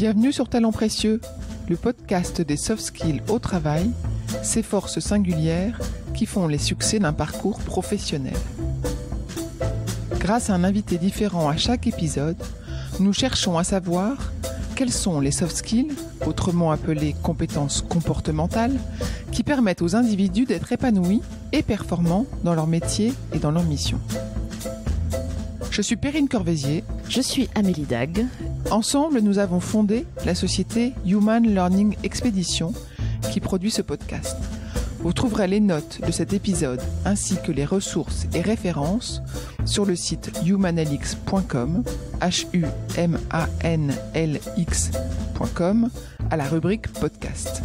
Bienvenue sur Talents Précieux, le podcast des soft skills au travail, ces forces singulières qui font les succès d'un parcours professionnel. Grâce à un invité différent à chaque épisode, nous cherchons à savoir quels sont les soft skills, autrement appelés compétences comportementales, qui permettent aux individus d'être épanouis et performants dans leur métier et dans leur mission. Je suis Perrine Corvézier. Je suis Amélie Dag. Ensemble, nous avons fondé la société Human Learning Expedition qui produit ce podcast. Vous trouverez les notes de cet épisode ainsi que les ressources et références sur le site humanlx.com, humanlx.com, à la rubrique podcast.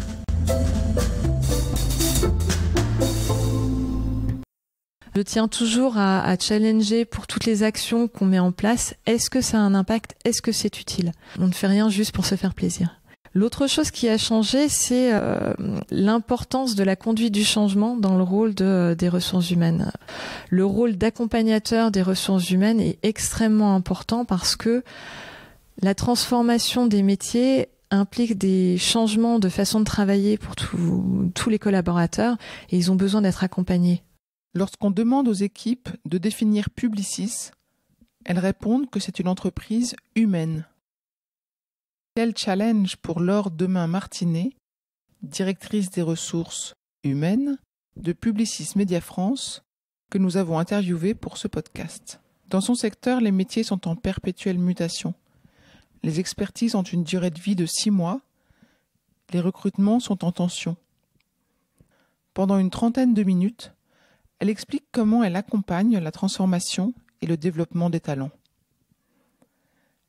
Je tiens toujours à challenger pour toutes les actions qu'on met en place. Est-ce que ça a un impact? Est-ce que c'est utile? On ne fait rien juste pour se faire plaisir. L'autre chose qui a changé, c'est l'importance de la conduite du changement dans le rôle des ressources humaines. Le rôle d'accompagnateur des ressources humaines est extrêmement important parce que la transformation des métiers implique des changements de façon de travailler pour tous les collaborateurs et ils ont besoin d'être accompagnés. Lorsqu'on demande aux équipes de définir Publicis, elles répondent que c'est une entreprise humaine. Quel challenge pour Laure Demain-Martinet, directrice des ressources humaines de Publicis Média France, que nous avons interviewée pour ce podcast. Dans son secteur, les métiers sont en perpétuelle mutation. Les expertises ont une durée de vie de 6 mois. Les recrutements sont en tension. Pendant une trentaine de minutes, elle explique comment elle accompagne la transformation et le développement des talents.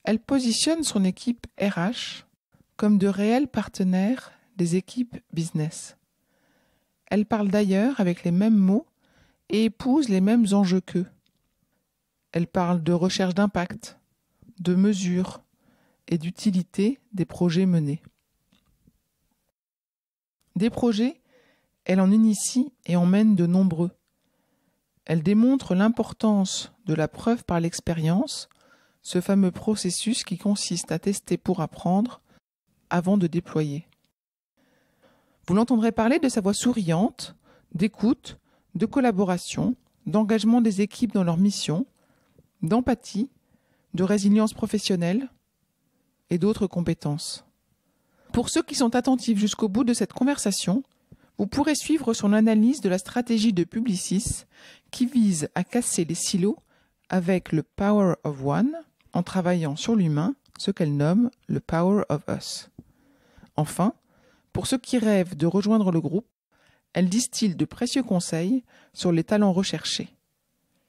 Elle positionne son équipe RH comme de réels partenaires des équipes business. Elle parle d'ailleurs avec les mêmes mots et épouse les mêmes enjeux qu'eux. Elle parle de recherche d'impact, de mesures et d'utilité des projets menés. Des projets, elle en initie et en mène de nombreux. Elle démontre l'importance de la preuve par l'expérience, ce fameux processus qui consiste à tester pour apprendre avant de déployer. Vous l'entendrez parler de sa voix souriante, d'écoute, de collaboration, d'engagement des équipes dans leur mission, d'empathie, de résilience professionnelle et d'autres compétences. Pour ceux qui sont attentifs jusqu'au bout de cette conversation, vous pourrez suivre son analyse de la stratégie de Publicis qui vise à casser les silos avec le Power of One en travaillant sur l'humain, ce qu'elle nomme le Power of Us. Enfin, pour ceux qui rêvent de rejoindre le groupe, elle distille de précieux conseils sur les talents recherchés.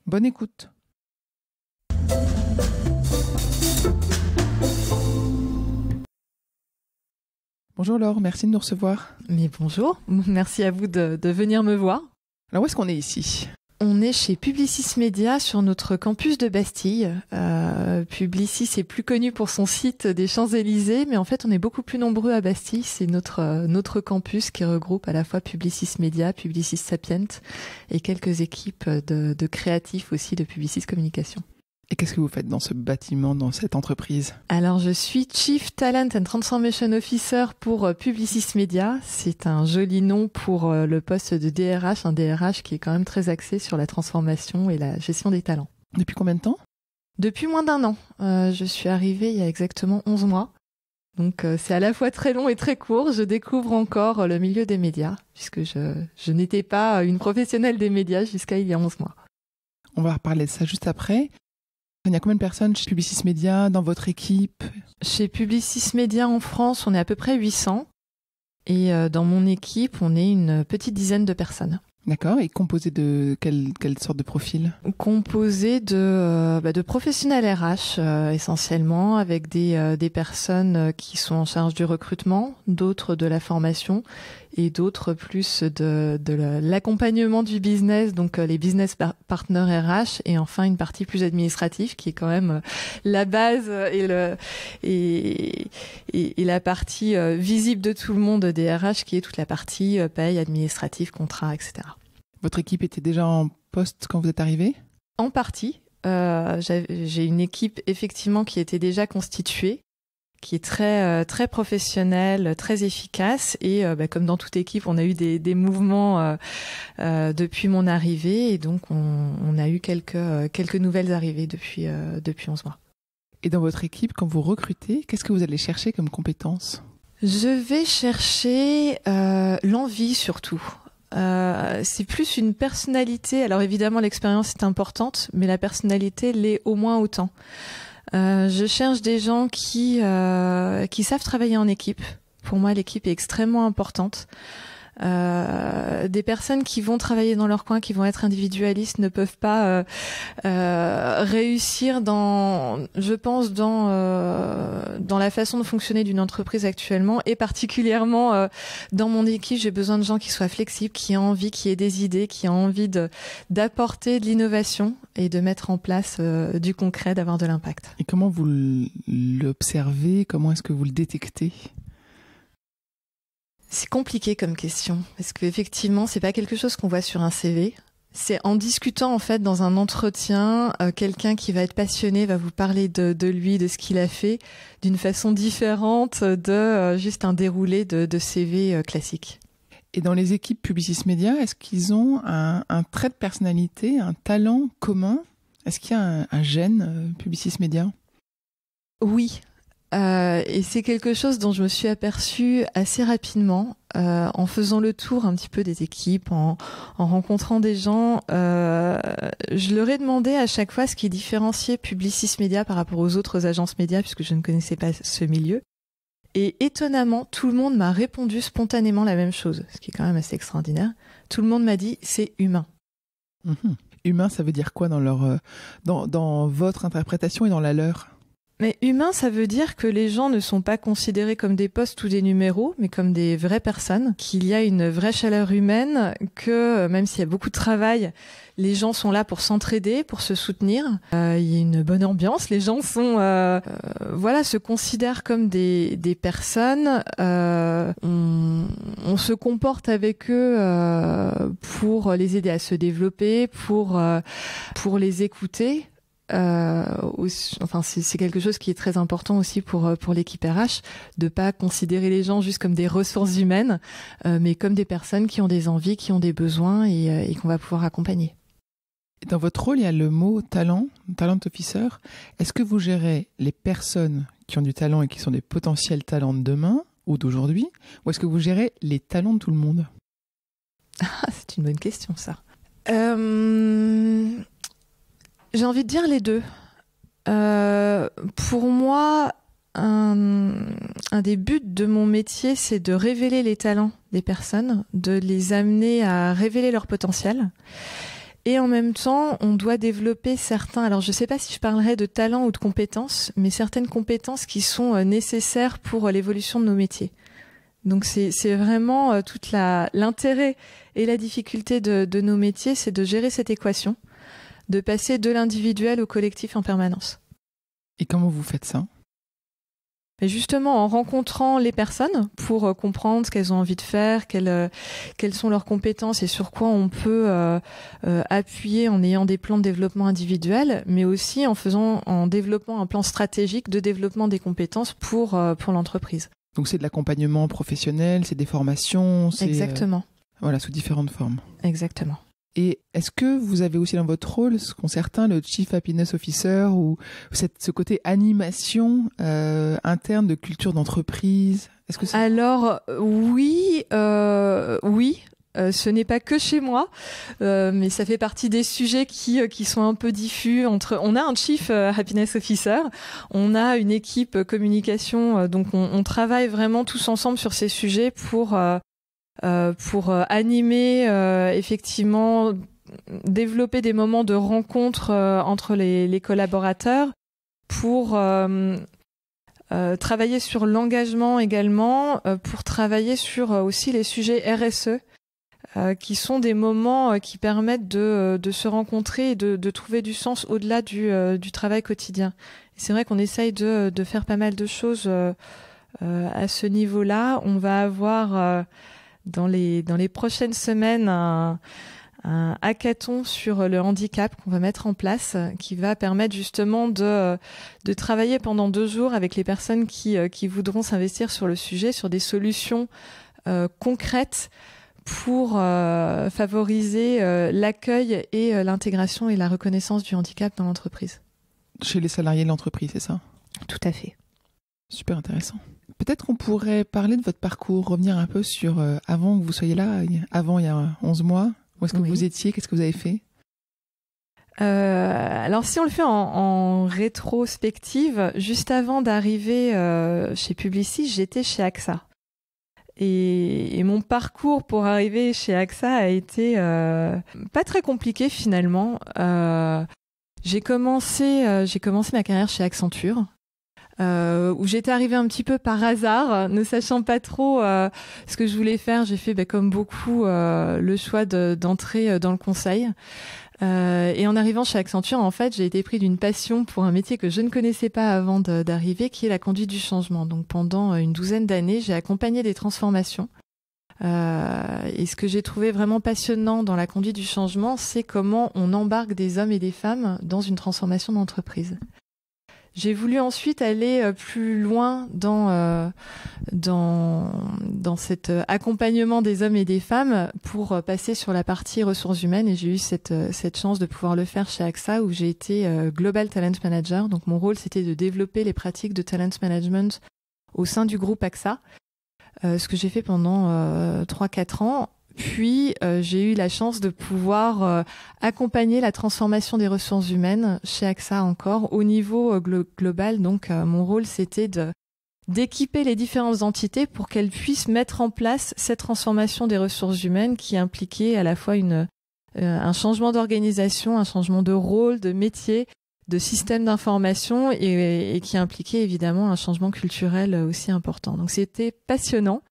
Bonne écoute. Bonjour Laure, merci de nous recevoir. Mais bonjour, merci à vous de venir me voir. Alors où est-ce qu'on est ici ? On est chez Publicis Média sur notre campus de Bastille. Publicis est plus connu pour son site des Champs-Élysées, mais en fait on est beaucoup plus nombreux à Bastille. C'est notre campus qui regroupe à la fois Publicis Média, Publicis Sapient et quelques équipes de créatifs aussi de Publicis Communication. Et qu'est-ce que vous faites dans ce bâtiment, dans cette entreprise ? Alors, je suis Chief Talent and Transformation Officer pour Publicis Média. C'est un joli nom pour le poste de DRH, un DRH qui est quand même très axé sur la transformation et la gestion des talents. Depuis combien de temps ? Depuis moins d'1 an. Je suis arrivée il y a exactement 11 mois. Donc, c'est à la fois très long et très court. Je découvre encore le milieu des médias, puisque je n'étais pas une professionnelle des médias jusqu'à il y a 11 mois. On va reparler de ça juste après. Il y a combien de personnes chez Publicis Média, dans votre équipe ? Chez Publicis Média en France, on est à peu près 800. Et dans mon équipe, on est une petite dizaine de personnes. D'accord. Et composé de quelle sorte de profil ? Composé de professionnels RH essentiellement, avec des personnes qui sont en charge du recrutement, d'autres de la formation et d'autres plus de l'accompagnement du business, donc les business partners RH, et enfin une partie plus administrative qui est quand même la base et la partie visible de tout le monde des RH, qui est toute la partie paye, administrative, contrat, etc. Votre équipe était déjà en poste quand vous êtes arrivé ? En partie. J'ai une équipe effectivement qui était déjà constituée, qui est très professionnel, très efficace. Et comme dans toute équipe, on a eu des mouvements depuis mon arrivée, et donc on a eu quelques nouvelles arrivées depuis 11 mois. Et dans votre équipe, quand vous recrutez, qu'est-ce que vous allez chercher comme compétences ? Je vais chercher l'envie surtout. C'est plus une personnalité. Alors évidemment, l'expérience est importante, mais la personnalité l'est au moins autant. Je cherche des gens qui savent travailler en équipe. Pour moi, l'équipe est extrêmement importante. Des personnes qui vont travailler dans leur coin, qui vont être individualistes, ne peuvent pas réussir dans la façon de fonctionner d'une entreprise actuellement, et particulièrement dans mon équipe, j'ai besoin de gens qui soient flexibles, qui aient envie, qui aient des idées, qui aient envie d'apporter de l'innovation et de mettre en place du concret, d'avoir de l'impact. Et comment vous l'observez ? Comment est-ce que vous le détectez ? C'est compliqué comme question, parce qu'effectivement, c'est pas quelque chose qu'on voit sur un CV. C'est en discutant, en fait, dans un entretien, quelqu'un qui va être passionné va vous parler de lui, de ce qu'il a fait, d'une façon différente de juste un déroulé de CV classique. Et dans les équipes Publicis Média, est-ce qu'ils ont un trait de personnalité, un talent commun ? Est-ce qu'il y a un gène Publicis Média ? Oui. Et c'est quelque chose dont je me suis aperçue assez rapidement en faisant le tour un petit peu des équipes, en rencontrant des gens. Je leur ai demandé à chaque fois ce qui différenciait Publicis Média par rapport aux autres agences médias, puisque je ne connaissais pas ce milieu. Et étonnamment, tout le monde m'a répondu spontanément la même chose, ce qui est quand même assez extraordinaire. Tout le monde m'a dit « c'est humain ». Humain, ça veut dire quoi dans votre interprétation et dans la leur ? Mais humain, ça veut dire que les gens ne sont pas considérés comme des postes ou des numéros, mais comme des vraies personnes, qu'il y a une vraie chaleur humaine, que même s'il y a beaucoup de travail, les gens sont là pour s'entraider, pour se soutenir. Il y a une bonne ambiance, les gens sont, se considèrent comme des personnes. On se comporte avec eux pour les aider à se développer, pour les écouter. C'est quelque chose qui est très important aussi pour l'équipe RH, de pas considérer les gens juste comme des ressources humaines, mais comme des personnes qui ont des envies, qui ont des besoins et qu'on va pouvoir accompagner. Dans votre rôle, il y a le mot talent officer. Est-ce que vous gérez les personnes qui ont du talent et qui sont des potentiels talents de demain ou d'aujourd'hui, ou est-ce que vous gérez les talents de tout le monde ? Ah, c'est une bonne question, ça. J'ai envie de dire les deux. Pour moi, un des buts de mon métier, c'est de révéler les talents des personnes, de les amener à révéler leur potentiel. Et en même temps, on doit développer certains, alors je ne sais pas si je parlerai de talents ou de compétences, mais certaines compétences qui sont nécessaires pour l'évolution de nos métiers. Donc c'est vraiment toute l'intérêt et la difficulté de nos métiers, c'est de gérer cette équation, de passer de l'individuel au collectif en permanence. Et comment vous faites ça ? Et justement, en rencontrant les personnes pour comprendre ce qu'elles ont envie de faire, quelles sont leurs compétences et sur quoi on peut appuyer en ayant des plans de développement individuel, mais aussi en développant un plan stratégique de développement des compétences pour l'entreprise. Donc c'est de l'accompagnement professionnel, c'est des formations, c'est Exactement. Sous différentes formes. Exactement. Et est-ce que vous avez aussi dans votre rôle, ce qu'ont certains, le Chief Happiness Officer ou ce côté animation interne de culture d'entreprise ? Est-ce que Alors oui. Ce n'est pas que chez moi, mais ça fait partie des sujets qui sont un peu diffus. On a un Chief Happiness Officer, on a une équipe communication, donc on travaille vraiment tous ensemble sur ces sujets pour animer, effectivement, développer des moments de rencontre entre les collaborateurs, pour travailler sur l'engagement également, pour travailler sur aussi les sujets RSE, qui sont des moments qui permettent de se rencontrer et de trouver du sens au-delà du travail quotidien. Et c'est vrai qu'on essaye de faire pas mal de choses à ce niveau-là. On va avoir dans les prochaines semaines un hackathon sur le handicap qu'on va mettre en place, qui va permettre justement de travailler pendant 2 jours avec les personnes qui voudront s'investir sur le sujet, sur des solutions concrètes pour favoriser l'accueil et l'intégration et la reconnaissance du handicap dans l'entreprise. Chez les salariés de l'entreprise, c'est ça? Tout à fait. Super intéressant. Peut-être qu'on pourrait parler de votre parcours, revenir un peu sur avant que vous soyez là, avant il y a 11 mois. Où est-ce que vous étiez? Qu'est-ce que vous avez fait? Alors si on le fait en rétrospective, juste avant d'arriver chez Publicis, j'étais chez AXA. Et mon parcours pour arriver chez AXA a été pas très compliqué finalement. J'ai commencé ma carrière chez Accenture, où j'étais arrivée un petit peu par hasard, ne sachant pas trop ce que je voulais faire. J'ai fait, comme beaucoup, le choix d'entrer dans le conseil. Et en arrivant chez Accenture, en fait, j'ai été pris d'une passion pour un métier que je ne connaissais pas avant d'arriver, qui est la conduite du changement. Donc pendant une 12aine d'années, j'ai accompagné des transformations. Et ce que j'ai trouvé vraiment passionnant dans la conduite du changement, c'est comment on embarque des hommes et des femmes dans une transformation d'entreprise. J'ai voulu ensuite aller plus loin dans cet accompagnement des hommes et des femmes pour passer sur la partie ressources humaines, et j'ai eu cette chance de pouvoir le faire chez AXA, où j'ai été Global Talent Manager. Donc mon rôle, c'était de développer les pratiques de talent management au sein du groupe AXA, ce que j'ai fait pendant 3-4 ans. Puis, j'ai eu la chance de pouvoir accompagner la transformation des ressources humaines chez AXA encore au niveau global. Donc, mon rôle, c'était d'équiper les différentes entités pour qu'elles puissent mettre en place cette transformation des ressources humaines qui impliquait à la fois un changement d'organisation, un changement de rôle, de métier, de système d'information et qui impliquait évidemment un changement culturel aussi important. Donc, c'était passionnant.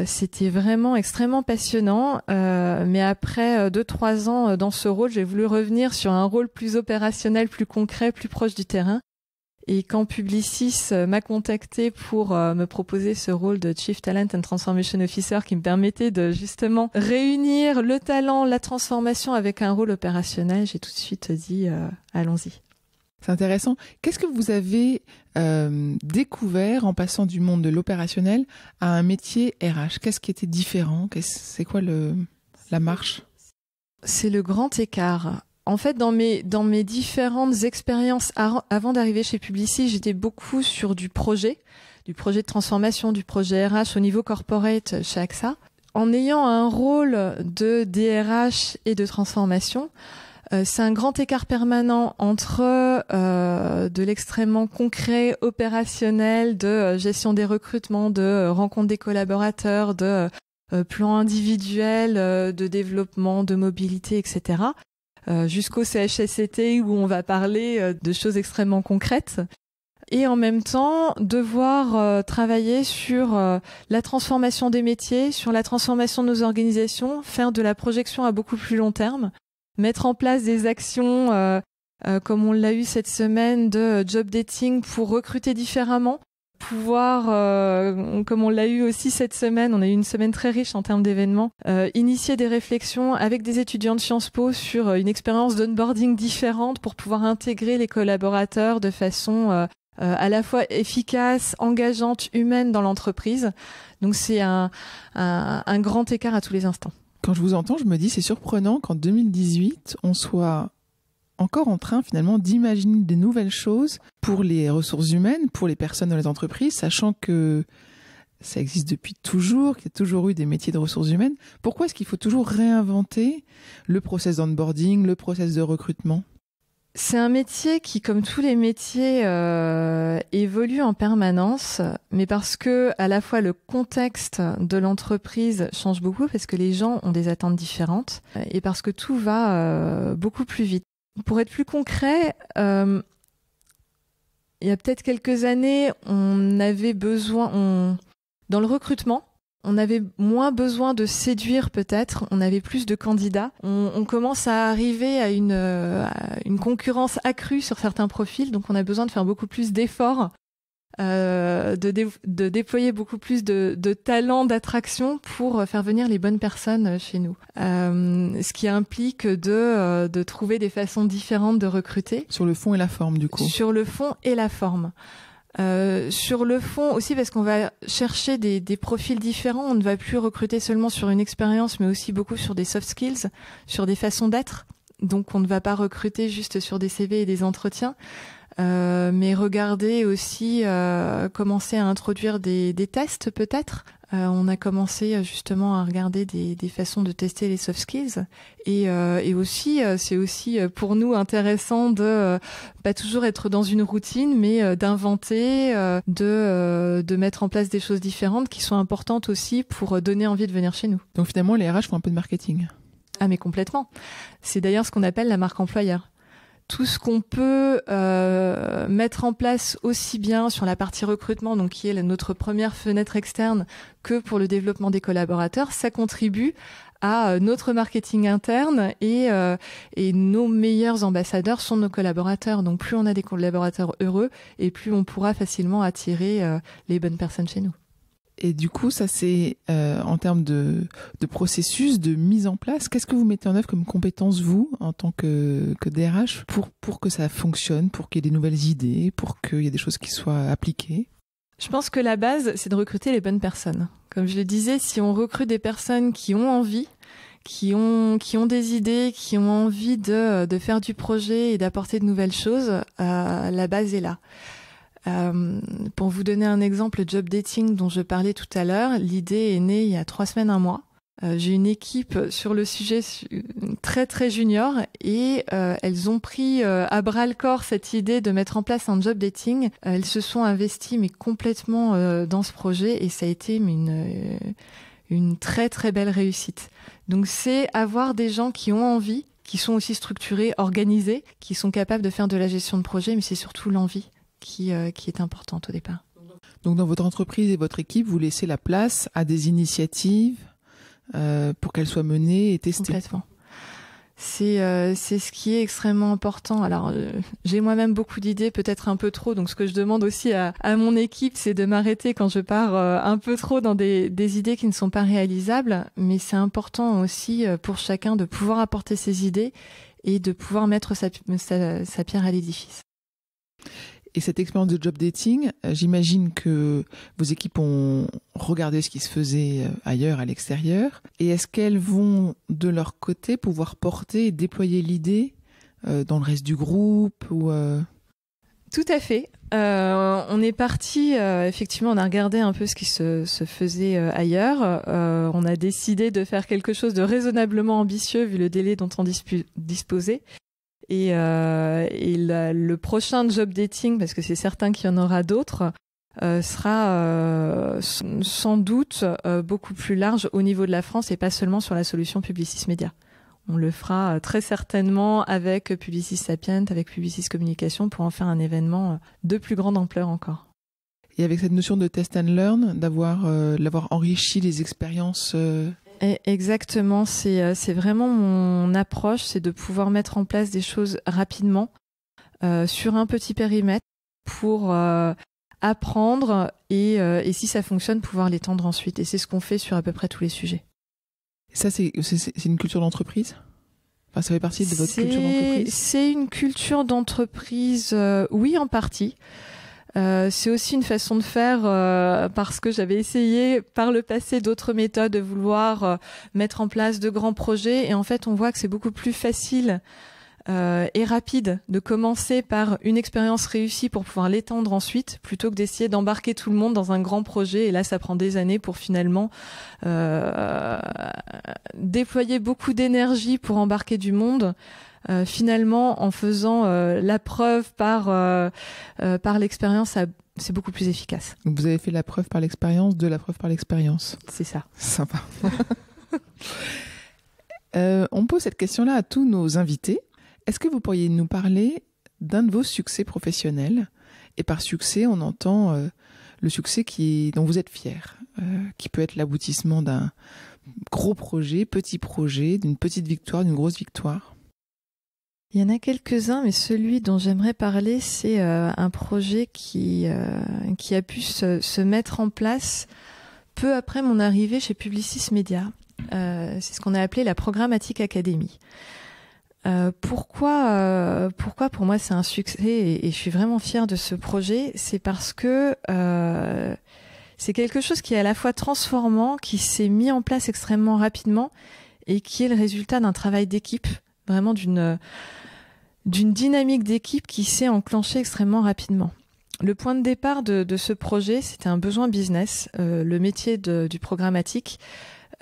C'était vraiment extrêmement passionnant, mais après 2-3 ans dans ce rôle, j'ai voulu revenir sur un rôle plus opérationnel, plus concret, plus proche du terrain. Et quand Publicis m'a contacté pour me proposer ce rôle de Chief Talent and Transformation Officer, qui me permettait de justement réunir le talent, la transformation avec un rôle opérationnel, j'ai tout de suite dit allons-y. C'est intéressant. Qu'est-ce que vous avez découvert en passant du monde de l'opérationnel à un métier RH? Qu'est-ce qui était différent? C'est quoi la marche? C'est le grand écart. En fait, dans mes différentes expériences avant d'arriver chez Publicis, j'étais beaucoup sur du projet de transformation, du projet RH au niveau corporate chez AXA. En ayant un rôle de DRH et de transformation, c'est un grand écart permanent entre de l'extrêmement concret, opérationnel, de gestion des recrutements, de rencontre des collaborateurs, de plans individuels, de développement, de mobilité, etc., jusqu'au CHSCT où on va parler de choses extrêmement concrètes. Et en même temps, devoir travailler sur la transformation des métiers, sur la transformation de nos organisations, faire de la projection à beaucoup plus long terme, mettre en place des actions comme on l'a eu cette semaine de job dating pour recruter différemment, pouvoir, comme on l'a eu aussi cette semaine, on a eu une semaine très riche en termes d'événements, initier des réflexions avec des étudiants de Sciences Po sur une expérience d'onboarding différente pour pouvoir intégrer les collaborateurs de façon à la fois efficace, engageante, humaine dans l'entreprise. Donc c'est un grand écart à tous les instants. Quand je vous entends, je me dis c'est surprenant qu'en 2018, on soit encore en train finalement d'imaginer des nouvelles choses pour les ressources humaines, pour les personnes dans les entreprises, sachant que ça existe depuis toujours, qu'il y a toujours eu des métiers de ressources humaines. Pourquoi est-ce qu'il faut toujours réinventer le process d'onboarding, le process de recrutement ? C'est un métier qui, comme tous les métiers, évolue en permanence, mais parce que à la fois le contexte de l'entreprise change beaucoup, parce que les gens ont des attentes différentes, et parce que tout va beaucoup plus vite. Pour être plus concret, il y a peut-être quelques années, on avait besoin, dans le recrutement, on avait moins besoin de séduire peut-être, on avait plus de candidats. On commence à arriver à une concurrence accrue sur certains profils, donc on a besoin de faire beaucoup plus d'efforts de déployer beaucoup plus de talent d'attraction pour faire venir les bonnes personnes chez nous. Ce qui implique de trouver des façons différentes de recruter. Sur le fond et la forme, du coup. Sur le fond et la forme. Sur le fond aussi, parce qu'on va chercher des profils différents. On ne va plus recruter seulement sur une expérience, mais aussi beaucoup sur des soft skills, sur des façons d'être. Donc on ne va pas recruter juste sur des CV et des entretiens, mais regarder aussi, commencer à introduire des tests peut-être. On a commencé justement à regarder des façons de tester les soft skills et aussi c'est aussi pour nous intéressant de pas toujours être dans une routine, mais d'inventer, de mettre en place des choses différentes qui sont importantes aussi pour donner envie de venir chez nous. Donc finalement, les RH font un peu de marketing. Ah mais complètement. C'est d'ailleurs ce qu'on appelle la marque employeur. Tout ce qu'on peut mettre en place aussi bien sur la partie recrutement, donc qui est notre première fenêtre externe, que pour le développement des collaborateurs, ça contribue à notre marketing interne et nos meilleurs ambassadeurs sont nos collaborateurs. Donc plus on a des collaborateurs heureux et plus on pourra facilement attirer les bonnes personnes chez nous. Et du coup, ça c'est en termes de processus, de mise en place. Qu'est-ce que vous mettez en œuvre comme compétences, vous, en tant que DRH, pour que ça fonctionne, pour qu'il y ait des nouvelles idées, pour qu'il y ait des choses qui soient appliquées? Je pense que la base, c'est de recruter les bonnes personnes. Comme je le disais, si on recrute des personnes qui ont envie, qui ont des idées, qui ont envie de faire du projet et d'apporter de nouvelles choses, la base est là. Pour vous donner un exemple, le job dating dont je parlais tout à l'heure, l'idée est née il y a 3 semaines, 1 mois. J'ai une équipe sur le sujet très très junior et elles ont pris à bras le corps cette idée de mettre en place un job dating. Elles se sont investies mais complètement dans ce projet et ça a été une très très belle réussite. Donc c'est avoir des gens qui ont envie, qui sont aussi structurés, organisés, qui sont capables de faire de la gestion de projet, mais c'est surtout l'envie qui est importante au départ. Donc dans votre entreprise et votre équipe, vous laissez la place à des initiatives pour qu'elles soient menées et testées. Complètement. C'est ce qui est extrêmement important. Alors j'ai moi-même beaucoup d'idées, peut-être un peu trop, donc ce que je demande aussi à mon équipe, c'est de m'arrêter quand je pars un peu trop dans des idées qui ne sont pas réalisables, mais c'est important aussi pour chacun de pouvoir apporter ses idées et de pouvoir mettre sa pierre à l'édifice. Et cette expérience de job dating, j'imagine que vos équipes ont regardé ce qui se faisait ailleurs, à l'extérieur. Et est-ce qu'elles vont, de leur côté, pouvoir porter et déployer l'idée dans le reste du groupe ou Tout à fait. On est parti, effectivement, on a regardé un peu ce qui se faisait ailleurs. On a décidé de faire quelque chose de raisonnablement ambitieux vu le délai dont on disposait. Et le prochain job dating, parce que c'est certain qu'il y en aura d'autres, sera sans doute beaucoup plus large au niveau de la France et pas seulement sur la solution Publicis Média. On le fera très certainement avec Publicis Sapient, avec Publicis Communication pour en faire un événement de plus grande ampleur encore. Et avec cette notion de test and learn, l'avoir enrichi les expériences Exactement, c'est vraiment mon approche, c'est de pouvoir mettre en place des choses rapidement sur un petit périmètre pour apprendre et si ça fonctionne, pouvoir l'étendre ensuite. Et c'est ce qu'on fait sur à peu près tous les sujets. Ça, c'est une culture d'entreprise ? Enfin, ça fait partie de votre culture d'entreprise ? C'est une culture d'entreprise, oui, en partie. C'est aussi une façon de faire parce que j'avais essayé par le passé d'autres méthodes de vouloir mettre en place de grands projets et en fait on voit que c'est beaucoup plus facile et rapide de commencer par une expérience réussie pour pouvoir l'étendre ensuite plutôt que d'essayer d'embarquer tout le monde dans un grand projet et là ça prend des années pour finalement déployer beaucoup d'énergie pour embarquer du monde. Finalement, en faisant la preuve par l'expérience, c'est beaucoup plus efficace. Donc vous avez fait la preuve par l'expérience de la preuve par l'expérience. C'est ça. Sympa. On pose cette question-là à tous nos invités. Est-ce que vous pourriez nous parler d'un de vos succès professionnels ? Et par succès, on entend le succès dont vous êtes fier, qui peut être l'aboutissement d'un gros projet, petit projet, d'une petite victoire, d'une grosse victoire. Il y en a quelques-uns, mais celui dont j'aimerais parler, c'est un projet qui a pu se mettre en place peu après mon arrivée chez Publicis Media. C'est ce qu'on a appelé la Programmatic Academy. Pourquoi pour moi c'est un succès et je suis vraiment fière de ce projet, c'est parce que c'est quelque chose qui est à la fois transformant, qui s'est mis en place extrêmement rapidement et qui est le résultat d'un travail d'équipe, vraiment d'une dynamique d'équipe qui s'est enclenchée extrêmement rapidement. Le point de départ de ce projet, c'était un besoin business. Le métier du programmatique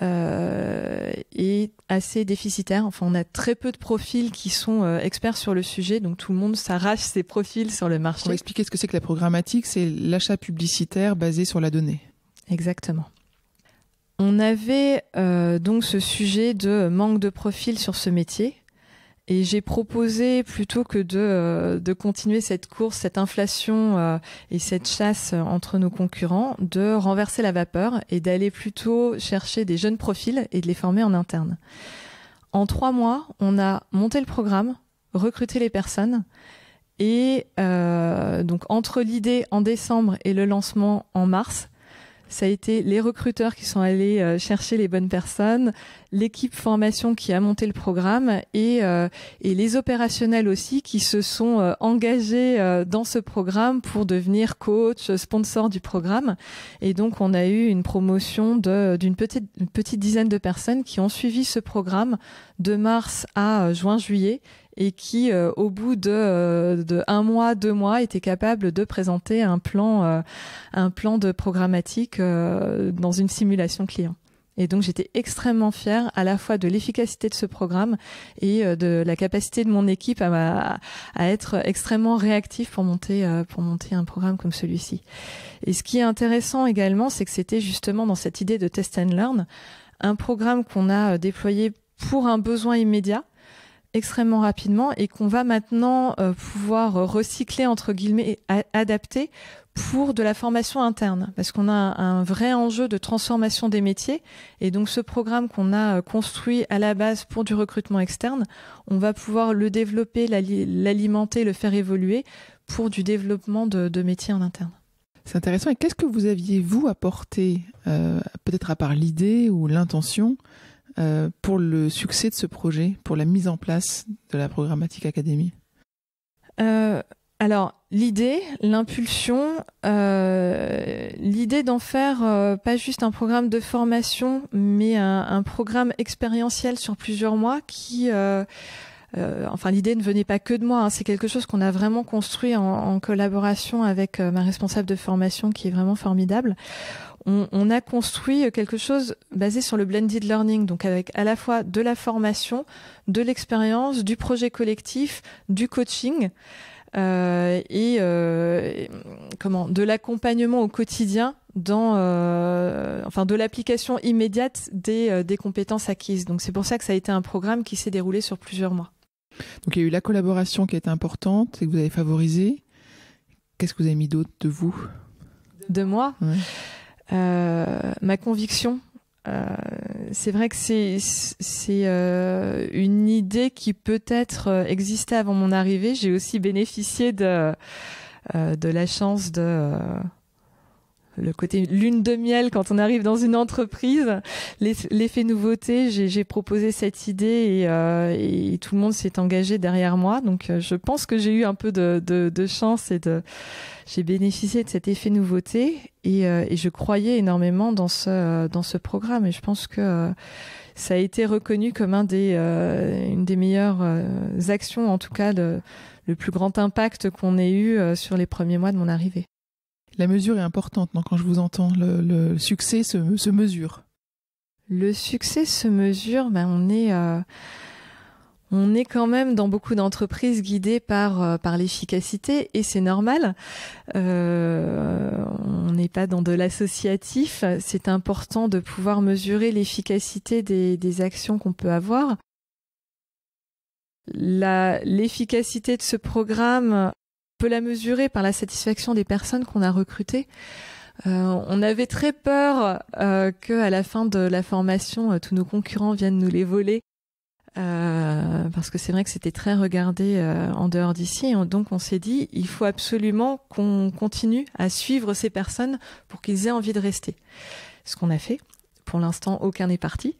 est assez déficitaire. Enfin, on a très peu de profils qui sont experts sur le sujet, donc tout le monde s'arrache ses profils sur le marché. On va expliquer ce que c'est que la programmatique, c'est l'achat publicitaire basé sur la donnée. Exactement. On avait donc ce sujet de manque de profils sur ce métier. Et j'ai proposé, plutôt que de continuer cette course, cette inflation et cette chasse entre nos concurrents, de renverser la vapeur et d'aller plutôt chercher des jeunes profils et de les former en interne. En 3 mois, on a monté le programme, recruté les personnes et donc entre l'idée en décembre et le lancement en mars, ça a été les recruteurs qui sont allés chercher les bonnes personnes, l'équipe formation qui a monté le programme et les opérationnels aussi qui se sont engagés dans ce programme pour devenir coach, sponsor du programme. Et donc, on a eu une promotion d'une petite dizaine de personnes qui ont suivi ce programme de mars à juin-juillet et qui, au bout de 1 mois, 2 mois, étaient capables de présenter un plan de programmatique dans une simulation client. Et donc, j'étais extrêmement fière à la fois de l'efficacité de ce programme et de la capacité de mon équipe à être extrêmement réactif pour monter un programme comme celui-ci. Et ce qui est intéressant également, c'est que c'était justement dans cette idée de test and learn, un programme qu'on a déployé pour un besoin immédiat, extrêmement rapidement et qu'on va maintenant pouvoir recycler entre guillemets et adapter pour de la formation interne parce qu'on a un vrai enjeu de transformation des métiers et donc ce programme qu'on a construit à la base pour du recrutement externe, on va pouvoir le développer, l'alimenter, le faire évoluer pour du développement de métiers en interne. C'est intéressant. Et qu'est-ce que vous aviez, vous, apporté, peut-être à part l'idée ou l'intention, pour le succès de ce projet, pour la mise en place de la Programmatic Academy? Alors, l'idée, l'impulsion, l'idée d'en faire pas juste un programme de formation, mais un programme expérientiel sur plusieurs mois qui... enfin, l'idée ne venait pas que de moi, hein, c'est quelque chose qu'on a vraiment construit en collaboration avec ma responsable de formation qui est vraiment formidable. On a construit quelque chose basé sur le blended learning, donc avec à la fois de la formation, de l'expérience, du projet collectif, du coaching de l'accompagnement au quotidien de l'application immédiate des compétences acquises. Donc c'est pour ça que ça a été un programme qui s'est déroulé sur plusieurs mois. Donc il y a eu la collaboration qui a été importante et que vous avez favorisée. Qu'est-ce que vous avez mis d'autre de vous? De moi? Ouais. Ma conviction. C'est vrai que c'est une idée qui peut-être existait avant mon arrivée. J'ai aussi bénéficié de la chance le côté lune de miel quand on arrive dans une entreprise, l'effet nouveauté. J'ai proposé cette idée et tout le monde s'est engagé derrière moi. Donc je pense que j'ai eu un peu de chance et j'ai bénéficié de cet effet nouveauté et je croyais énormément dans ce programme et je pense que ça a été reconnu comme une des meilleures actions, en tout cas le plus grand impact qu'on ait eu sur les premiers mois de mon arrivée. La mesure est importante, non? Quand je vous entends, le succès se mesure. Le succès se mesure, on est quand même dans beaucoup d'entreprises guidées par l'efficacité et c'est normal. On n'est pas dans de l'associatif. C'est important de pouvoir mesurer l'efficacité des actions qu'on peut avoir. L'efficacité de ce programme, on peut la mesurer par la satisfaction des personnes qu'on a recrutées. On avait très peur qu'à la fin de la formation, tous nos concurrents viennent nous les voler. parce que c'est vrai que c'était très regardé en dehors d'ici. Et donc on s'est dit, il faut absolument qu'on continue à suivre ces personnes pour qu'ils aient envie de rester. Ce qu'on a fait. Pour l'instant, aucun n'est parti.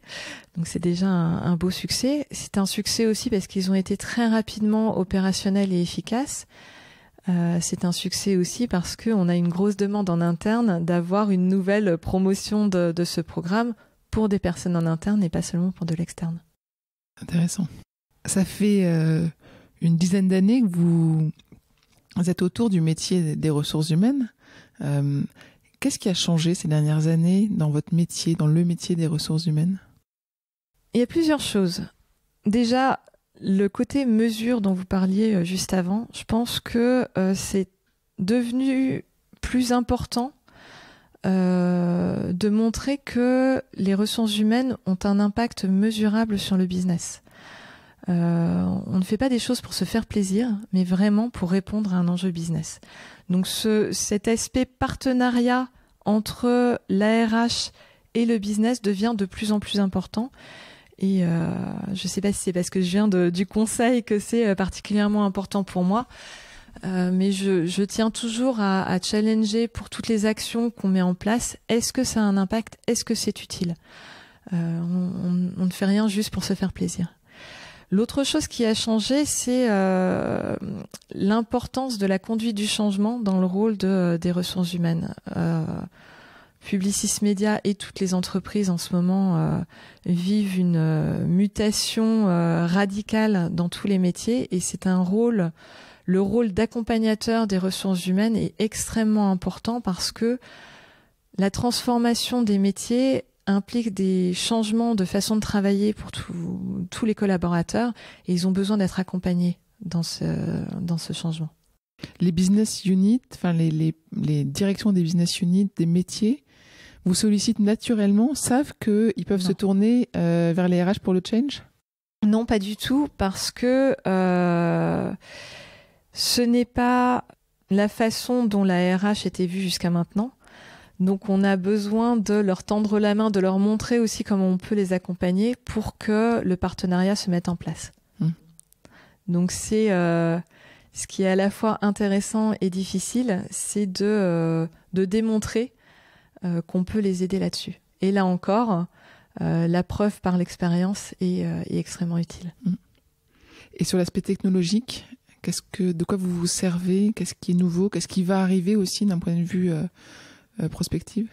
Donc c'est déjà un beau succès. C'est un succès aussi parce qu'ils ont été très rapidement opérationnels et efficaces. C'est un succès aussi parce qu'on a une grosse demande en interne d'avoir une nouvelle promotion de ce programme pour des personnes en interne et pas seulement pour de l'externe. Intéressant. Ça fait une dizaine d'années que vous êtes autour du métier des ressources humaines. Qu'est-ce qui a changé ces dernières années dans votre métier, dans le métier des ressources humaines ? Il y a plusieurs choses. Déjà, le côté mesure dont vous parliez juste avant, je pense que c'est devenu plus important de montrer que les ressources humaines ont un impact mesurable sur le business. On ne fait pas des choses pour se faire plaisir, mais vraiment pour répondre à un enjeu business. Donc cet aspect partenariat entre l'ARH et le business devient de plus en plus important. Et je ne sais pas si c'est parce que je viens du conseil que c'est particulièrement important pour moi, mais je tiens toujours à challenger pour toutes les actions qu'on met en place. Est-ce que ça a un impact ? Est-ce que c'est utile ? On ne fait rien juste pour se faire plaisir. L'autre chose qui a changé, c'est l'importance de la conduite du changement dans le rôle des ressources humaines. Publicis Media et toutes les entreprises en ce moment vivent une mutation radicale dans tous les métiers et c'est le rôle d'accompagnateur des ressources humaines est extrêmement important parce que la transformation des métiers implique des changements de façon de travailler pour tous les collaborateurs et ils ont besoin d'être accompagnés dans ce changement. Les business units, enfin les directions des business units, des métiers, vous sollicitent naturellement, savent qu'ils peuvent se tourner vers les RH pour le change ? Non, pas du tout, parce que ce n'est pas la façon dont la RH était vue jusqu'à maintenant. Donc on a besoin de leur tendre la main, de leur montrer aussi comment on peut les accompagner pour que le partenariat se mette en place. Donc c'est ce qui est à la fois intéressant et difficile, c'est de démontrer qu'on peut les aider là-dessus. Et là encore, la preuve par l'expérience est extrêmement utile. Et sur l'aspect technologique, de quoi vous vous servez ? Qu'est-ce qui est nouveau ? Qu'est-ce qui va arriver aussi d'un point de vue prospective ?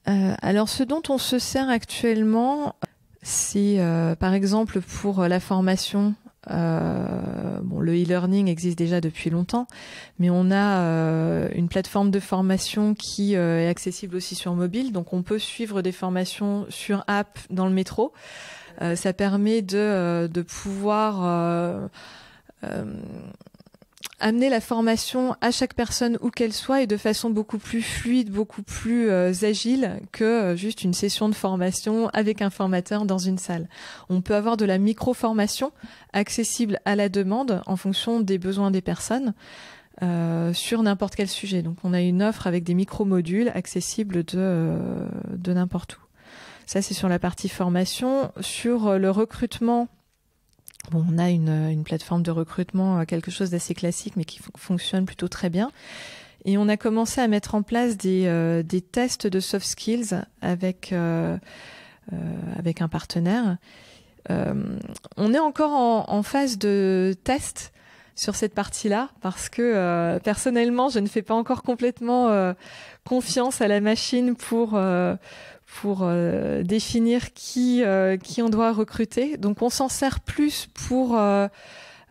Alors ce dont on se sert actuellement, c'est par exemple pour la formation. Le e-learning existe déjà depuis longtemps, mais on a une plateforme de formation qui est accessible aussi sur mobile, donc on peut suivre des formations sur app dans le métro. Ça permet de pouvoir amener la formation à chaque personne où qu'elle soit et de façon beaucoup plus fluide, beaucoup plus agile que juste une session de formation avec un formateur dans une salle. On peut avoir de la micro-formation accessible à la demande en fonction des besoins des personnes sur n'importe quel sujet. Donc on a une offre avec des micro-modules accessibles de n'importe où. Ça c'est sur la partie formation. Sur le recrutement, on a une plateforme de recrutement, quelque chose d'assez classique, mais qui fonctionne plutôt très bien. Et on a commencé à mettre en place des tests de soft skills avec un partenaire. On est encore en phase de test sur cette partie-là, parce que personnellement, je ne fais pas encore complètement confiance à la machine pour définir qui on doit recruter. Donc on s'en sert plus pour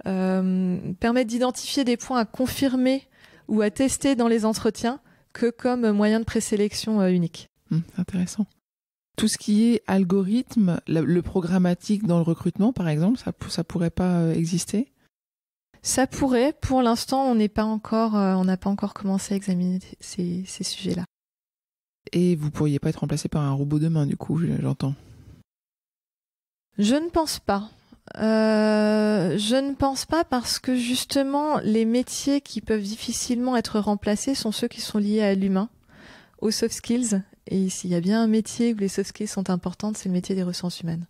permettre d'identifier des points à confirmer ou à tester dans les entretiens que comme moyen de présélection unique. Intéressant. Tout ce qui est algorithme, le programmatique dans le recrutement par exemple, ça pourrait pas exister ? Ça pourrait. Pour l'instant, on n'a pas encore commencé à examiner ces sujets-là. Et vous pourriez pas être remplacé par un robot demain, du coup, j'entends. Je ne pense pas. Je ne pense pas parce que justement, les métiers qui peuvent difficilement être remplacés sont ceux qui sont liés à l'humain, aux soft skills. Et s'il y a bien un métier où les soft skills sont importantes, c'est le métier des ressources humaines.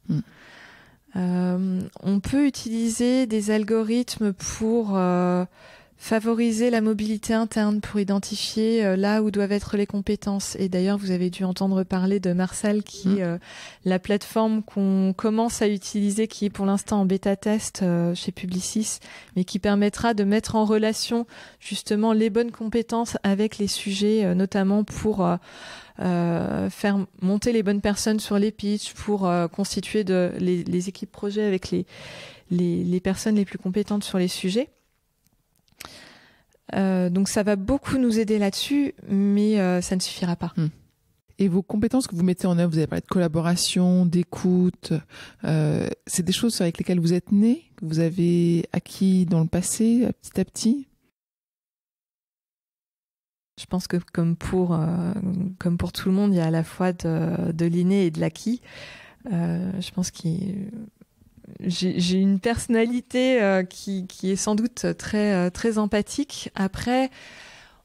On peut utiliser des algorithmes pour favoriser la mobilité interne, pour identifier là où doivent être les compétences. Et d'ailleurs, vous avez dû entendre parler de Marsal, qui est la plateforme qu'on commence à utiliser, qui est pour l'instant en bêta-test chez Publicis, mais qui permettra de mettre en relation justement les bonnes compétences avec les sujets, notamment pour faire monter les bonnes personnes sur les pitchs, pour constituer les équipes projets avec les personnes les plus compétentes sur les sujets. Donc ça va beaucoup nous aider là-dessus, mais ça ne suffira pas. Et vos compétences que vous mettez en œuvre, vous avez parlé de collaboration, d'écoute, c'est des choses avec lesquelles vous êtes né, que vous avez acquis dans le passé, petit à petit? Je pense que comme pour tout le monde, il y a à la fois de l'inné et de l'acquis. Je pense que j'ai une personnalité qui est sans doute très empathique. Après,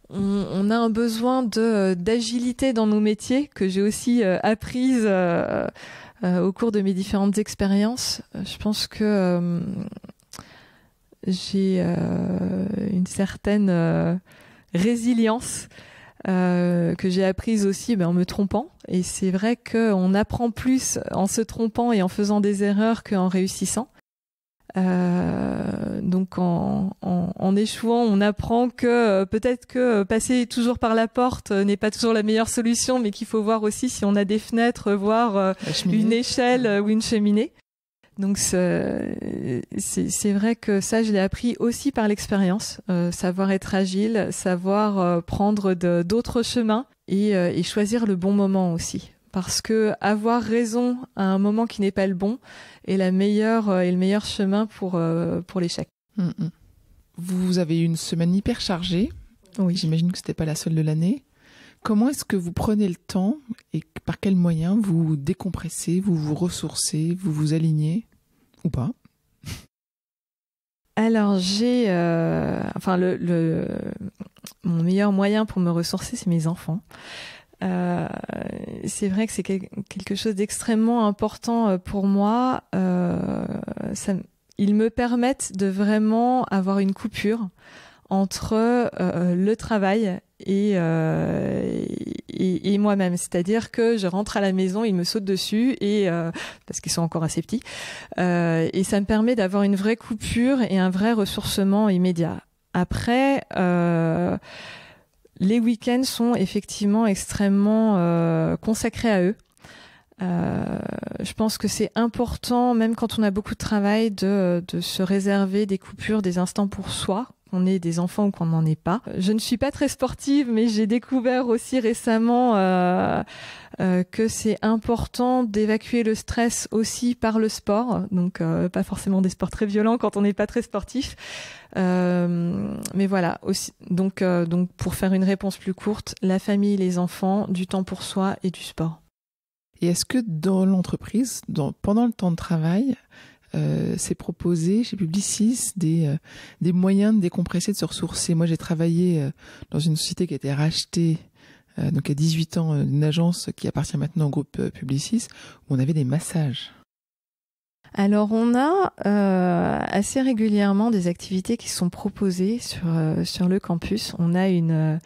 on a un besoin d'agilité dans nos métiers que j'ai aussi apprise au cours de mes différentes expériences. Je pense que j'ai une certaine résilience que j'ai apprise aussi en me trompant. Et c'est vrai qu'on apprend plus en se trompant et en faisant des erreurs qu'en réussissant. Donc en échouant, on apprend que peut-être que passer toujours par la porte n'est pas toujours la meilleure solution, mais qu'il faut voir aussi si on a des fenêtres, voir une échelle ou une cheminée. Donc c'est vrai que ça, je l'ai appris aussi par l'expérience, savoir être agile, savoir prendre d'autres chemins et choisir le bon moment aussi. Parce que avoir raison à un moment qui n'est pas le bon est le meilleur chemin pour l'échec. Vous avez eu une semaine hyper chargée. Oui. J'imagine que c'était pas la seule de l'année. Comment est-ce que vous prenez le temps et par quels moyens vous décompressez, vous vous ressourcez, vous vous alignez ou pas? Alors j'ai, mon meilleur moyen pour me ressourcer, c'est mes enfants. C'est vrai que c'est quelque chose d'extrêmement important pour moi. Ils me permettent de vraiment avoir une coupure entre le travail et moi-même. C'est-à-dire que je rentre à la maison, ils me sautent dessus parce qu'ils sont encore assez petits. Et ça me permet d'avoir une vraie coupure et un vrai ressourcement immédiat. Après, les week-ends sont effectivement extrêmement consacrés à eux. Je pense que c'est important, même quand on a beaucoup de travail, de se réserver des coupures, des instants pour soi, qu'on ait des enfants ou qu'on n'en ait pas. Je ne suis pas très sportive, mais j'ai découvert aussi récemment que c'est important d'évacuer le stress aussi par le sport. Donc pas forcément des sports très violents quand on n'est pas très sportif. Mais voilà, aussi, donc pour faire une réponse plus courte, la famille, les enfants, du temps pour soi et du sport. Et est-ce que dans l'entreprise, pendant le temps de travail, c'est proposé chez Publicis des moyens de décompresser, de se ressourcer? Moi, j'ai travaillé dans une société qui a été rachetée donc il y a 18 ans, une agence qui appartient maintenant au groupe Publicis, où on avait des massages. Alors on a assez régulièrement des activités qui sont proposées sur le campus. On a une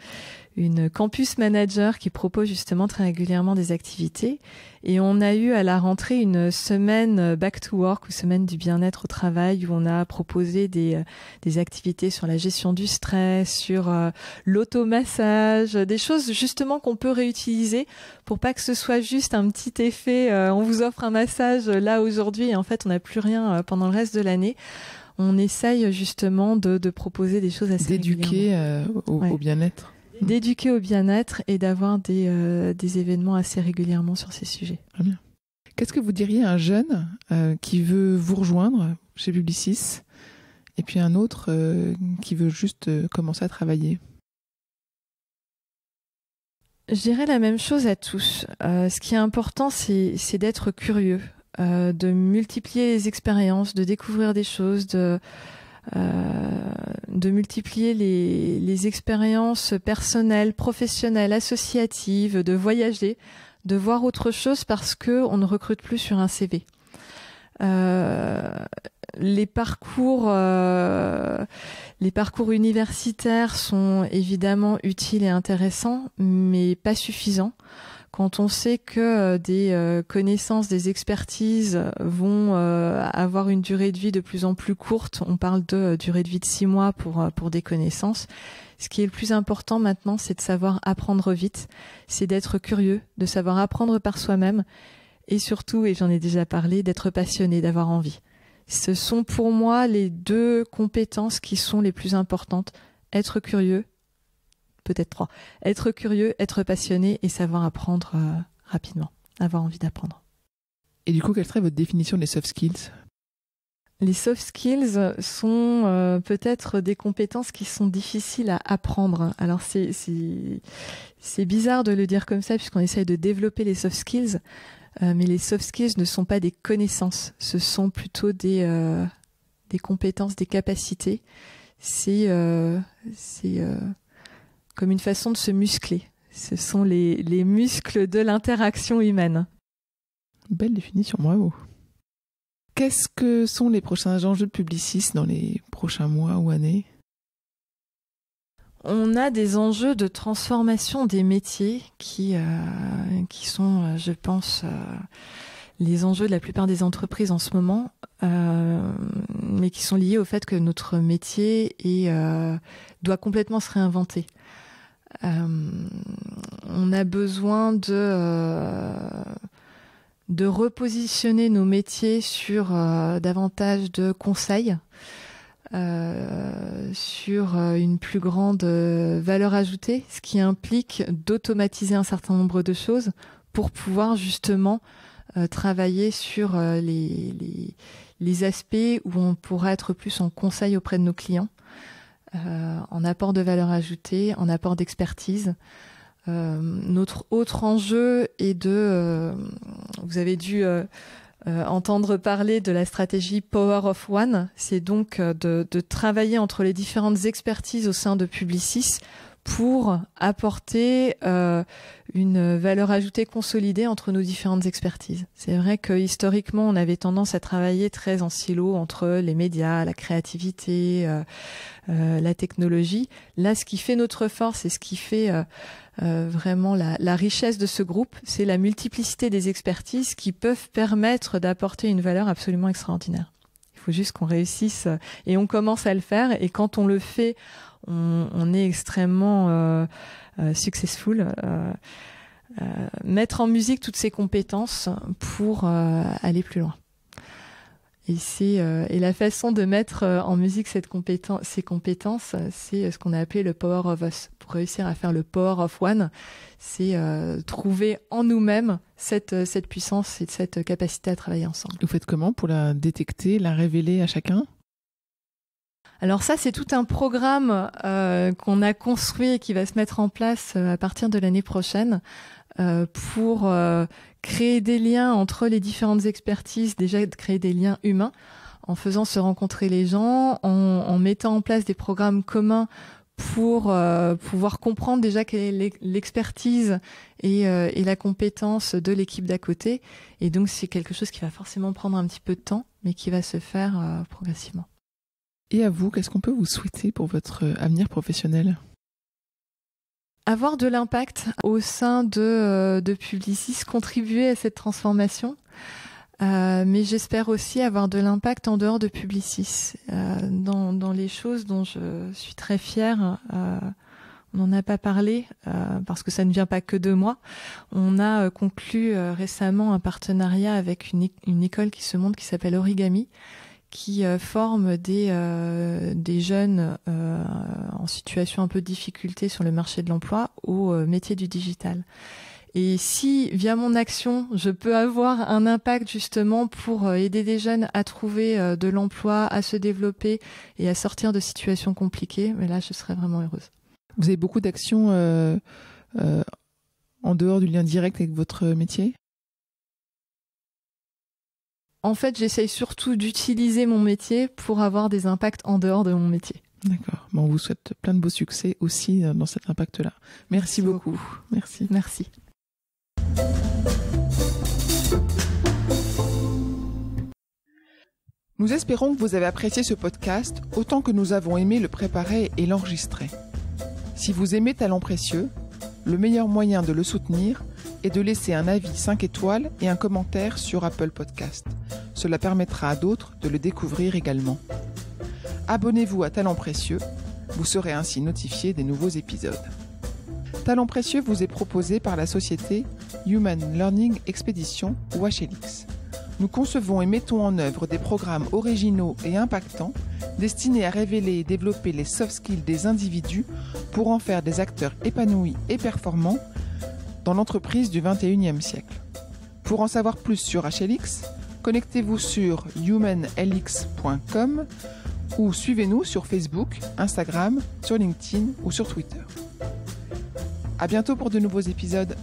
campus manager qui propose justement très régulièrement des activités. Et on a eu à la rentrée une semaine back to work ou semaine du bien-être au travail où on a proposé des activités sur la gestion du stress, sur l'automassage, des choses justement qu'on peut réutiliser pour pas que ce soit juste un petit effet. On vous offre un massage là aujourd'hui et en fait on n'a plus rien pendant le reste de l'année. On essaye justement de proposer des choses assez d'éduquer au bien-être. D'éduquer au bien-être et d'avoir des événements assez régulièrement sur ces sujets. Très bien. Qu'est-ce que vous diriez à un jeune qui veut vous rejoindre chez Publicis et puis un autre qui veut juste commencer à travailler? Je dirais la même chose à tous. Ce qui est important, c'est d'être curieux, de multiplier les expériences, de découvrir des choses, de multiplier les expériences personnelles, professionnelles, associatives, de voyager, de voir autre chose parce que on ne recrute plus sur un CV. Les parcours universitaires sont évidemment utiles et intéressants, mais pas suffisants. Quand on sait que des connaissances, des expertises vont avoir une durée de vie de plus en plus courte, on parle de durée de vie de 6 mois pour des connaissances. Ce qui est le plus important maintenant, c'est de savoir apprendre vite, c'est d'être curieux, de savoir apprendre par soi-même et surtout, et j'en ai déjà parlé, d'être passionné, d'avoir envie. Ce sont pour moi les 2 compétences qui sont les plus importantes. Être curieux, peut-être 3. Être curieux, être passionné et savoir apprendre rapidement, avoir envie d'apprendre. Et du coup, quelle serait votre définition des soft skills ? Les soft skills sont peut-être des compétences qui sont difficiles à apprendre. Alors c'est bizarre de le dire comme ça puisqu'on essaye de développer les soft skills, mais les soft skills ne sont pas des connaissances, ce sont plutôt des compétences, des capacités. C'est comme une façon de se muscler. Ce sont les muscles de l'interaction humaine. Belle définition, bravo. Qu'est-ce que sont les prochains enjeux de Publicis dans les prochains mois ou années ? On a des enjeux de transformation des métiers qui sont, je pense, les enjeux de la plupart des entreprises en ce moment, mais qui sont liés au fait que notre métier doit complètement se réinventer. On a besoin de repositionner nos métiers sur davantage de conseils, sur une plus grande valeur ajoutée, ce qui implique d'automatiser un certain nombre de choses pour pouvoir justement travailler sur les aspects où on pourra être plus en conseil auprès de nos clients, en apport de valeur ajoutée, en apport d'expertise. Notre autre enjeu est vous avez dû entendre parler de la stratégie Power of One, c'est donc de travailler entre les différentes expertises au sein de Publicis pour apporter une valeur ajoutée consolidée entre nos différentes expertises. C'est vrai que historiquement, on avait tendance à travailler très en silo entre les médias, la créativité, la technologie. Là, ce qui fait notre force et ce qui fait vraiment la richesse de ce groupe, c'est la multiplicité des expertises qui peuvent permettre d'apporter une valeur absolument extraordinaire. Il faut juste qu'on réussisse et on commence à le faire. Et quand on le fait, on est extrêmement successful. Mettre en musique toutes ces compétences pour aller plus loin. Et la façon de mettre en musique ces compétences, c'est ce qu'on a appelé le Power of Us. Pour réussir à faire le Power of One, c'est trouver en nous-mêmes cette puissance et cette capacité à travailler ensemble. Vous faites comment pour la détecter, la révéler à chacun ? Alors ça, c'est tout un programme qu'on a construit et qui va se mettre en place à partir de l'année prochaine pour créer des liens entre les différentes expertises, déjà de créer des liens humains en faisant se rencontrer les gens, en mettant en place des programmes communs pour pouvoir comprendre déjà quelle est l'expertise et la compétence de l'équipe d'à côté. Et donc, c'est quelque chose qui va forcément prendre un petit peu de temps, mais qui va se faire progressivement. Et à vous, qu'est-ce qu'on peut vous souhaiter pour votre avenir professionnel ? Avoir de l'impact au sein de Publicis, contribuer à cette transformation, mais j'espère aussi avoir de l'impact en dehors de Publicis, dans les choses dont je suis très fière. On n'en a pas parlé parce que ça ne vient pas que de moi. On a conclu récemment un partenariat avec une école qui se monte qui s'appelle Origami, qui forme des jeunes en situation un peu de difficulté sur le marché de l'emploi au métier du digital. Et si, via mon action, je peux avoir un impact justement pour aider des jeunes à trouver de l'emploi, à se développer et à sortir de situations compliquées, mais là, je serais vraiment heureuse. Vous avez beaucoup d'actions en dehors du lien direct avec votre métier ? En fait, j'essaye surtout d'utiliser mon métier pour avoir des impacts en dehors de mon métier. D'accord. Bon, on vous souhaite plein de beaux succès aussi dans cet impact-là. Merci beaucoup. Merci. Merci. Nous espérons que vous avez apprécié ce podcast autant que nous avons aimé le préparer et l'enregistrer. Si vous aimez Talents Précieux, le meilleur moyen de le soutenir est de laisser un avis 5 étoiles et un commentaire sur Apple Podcast. Cela permettra à d'autres de le découvrir également. Abonnez-vous à Talents Précieux, vous serez ainsi notifié des nouveaux épisodes. Talents Précieux vous est proposé par la société Human Learning Expedition ou HLX. Nous concevons et mettons en œuvre des programmes originaux et impactants destinés à révéler et développer les soft skills des individus pour en faire des acteurs épanouis et performants dans l'entreprise du XXIe siècle. Pour en savoir plus sur HLX, connectez-vous sur humanlx.com ou suivez-nous sur Facebook, Instagram, sur LinkedIn ou sur Twitter. À bientôt pour de nouveaux épisodes.